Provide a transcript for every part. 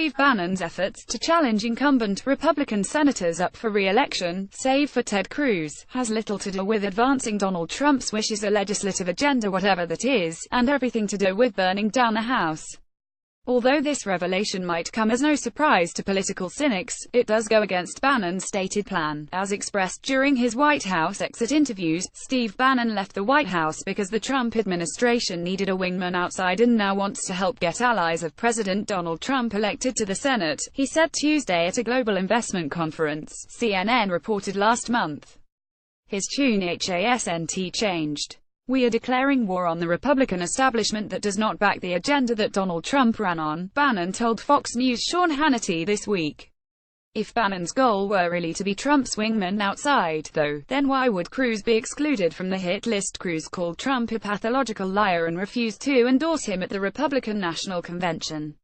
Steve Bannon's efforts to challenge incumbent Republican senators up for re-election, save for Ted Cruz, has little to do with advancing Donald Trump's wishes, a legislative agenda whatever that is, and everything to do with burning down the House. Although this revelation might come as no surprise to political cynics, it does go against Bannon's stated plan. As expressed during his White House exit interviews, Steve Bannon left the White House because the Trump administration needed a wingman outside and now wants to help get allies of President Donald Trump elected to the Senate, he said Tuesday at a global investment conference, CNN reported last month. His tune hasn't changed. "We are declaring war on the Republican establishment that does not back the agenda that Donald Trump ran on," Bannon told Fox News' Sean Hannity this week. If Bannon's goal were really to be Trump's wingman outside, though, then why would Cruz be excluded from the hit list? Cruz called Trump a pathological liar and refused to endorse him at the Republican National Convention.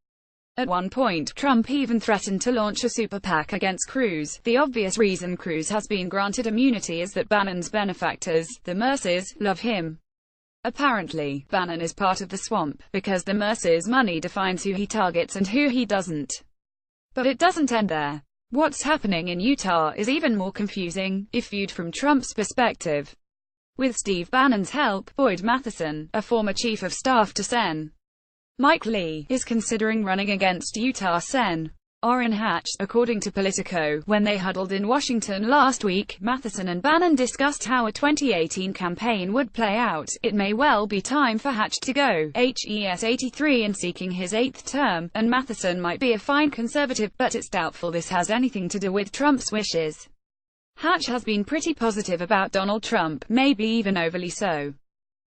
At one point, Trump even threatened to launch a super PAC against Cruz. The obvious reason Cruz has been granted immunity is that Bannon's benefactors, the Mercers, love him. Apparently, Bannon is part of the swamp, because the Mercers' money defines who he targets and who he doesn't. But it doesn't end there. What's happening in Utah is even more confusing, if viewed from Trump's perspective. With Steve Bannon's help, Boyd Matheson, a former chief of staff to Sen. Mike Lee, is considering running against Utah Sen. Orrin Hatch, according to Politico. When they huddled in Washington last week, Matheson and Bannon discussed how a 2018 campaign would play out. It may well be time for Hatch to go. He's 83 and seeking his 8th term, and Matheson might be a fine conservative, but it's doubtful this has anything to do with Trump's wishes. Hatch has been pretty positive about Donald Trump, maybe even overly so.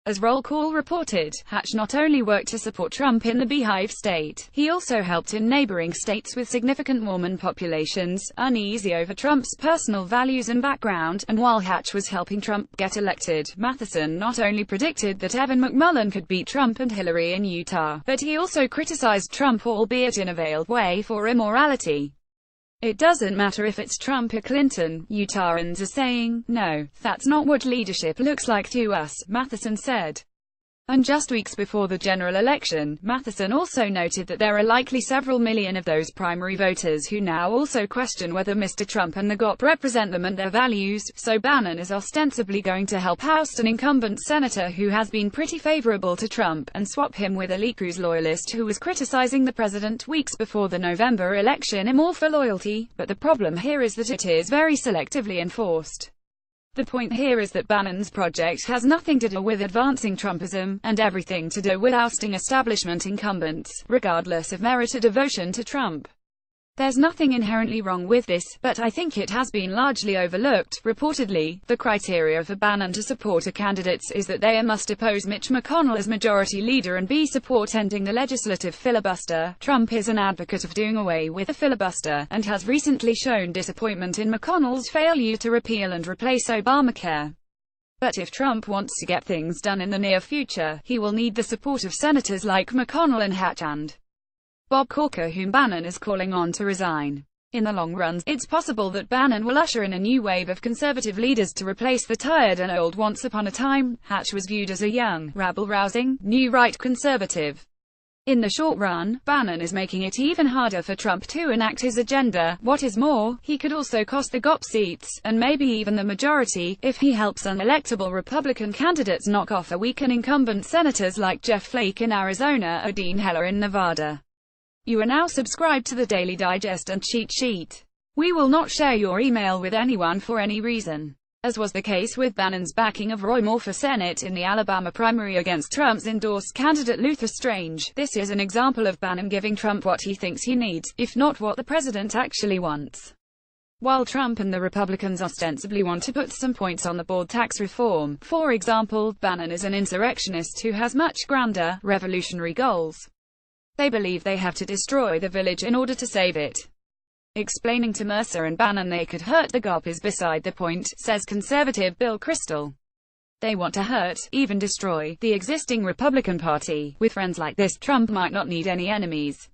As Roll Call reported, Hatch not only worked to support Trump in the Beehive State, he also helped in neighboring states with significant Mormon populations, uneasy over Trump's personal values and background. And while Hatch was helping Trump get elected, Matheson not only predicted that Evan McMullin could beat Trump and Hillary in Utah, but he also criticized Trump, albeit in a veiled way, for immorality. "It doesn't matter if it's Trump or Clinton," Utahns are saying. "No, that's not what leadership looks like to us," Matheson said. And just weeks before the general election, Matheson also noted that there are likely several million of those primary voters who now also question whether Mr. Trump and the GOP represent them and their values, so Bannon is ostensibly going to help oust an incumbent senator who has been pretty favorable to Trump, and swap him with a Lee Cruz loyalist who was criticizing the president weeks before the November election and more for loyalty. But the problem here is that it is very selectively enforced. The point here is that Bannon's project has nothing to do with advancing Trumpism, and everything to do with ousting establishment incumbents, regardless of merit or devotion to Trump. There's nothing inherently wrong with this, but I think it has been largely overlooked. Reportedly, the criteria for Bannon to support a candidate is that they must oppose Mitch McConnell as majority leader and B, support ending the legislative filibuster. Trump is an advocate of doing away with the filibuster, and has recently shown disappointment in McConnell's failure to repeal and replace Obamacare. But if Trump wants to get things done in the near future, he will need the support of senators like McConnell and Hatch and Bob Corker, whom Bannon is calling on to resign. In the long run, it's possible that Bannon will usher in a new wave of conservative leaders to replace the tired and old. Once upon a time, Hatch was viewed as a young, rabble-rousing, new right conservative. In the short run, Bannon is making it even harder for Trump to enact his agenda. What is more, he could also cost the GOP seats, and maybe even the majority, if he helps unelectable Republican candidates knock off or weaken incumbent senators like Jeff Flake in Arizona or Dean Heller in Nevada. You are now subscribed to the Daily Digest and Cheat Sheet. We will not share your email with anyone for any reason. As was the case with Bannon's backing of Roy Moore for Senate in the Alabama primary against Trump's endorsed candidate Luther Strange, this is an example of Bannon giving Trump what he thinks he needs, if not what the president actually wants. While Trump and the Republicans ostensibly want to put some points on the board tax reform, for example, Bannon is an insurrectionist who has much grander, revolutionary goals. They believe they have to destroy the village in order to save it. Explaining to Mercer and Bannon they could hurt the GOP is beside the point, says conservative Bill Kristol. They want to hurt, even destroy, the existing Republican Party. With friends like this, Trump might not need any enemies.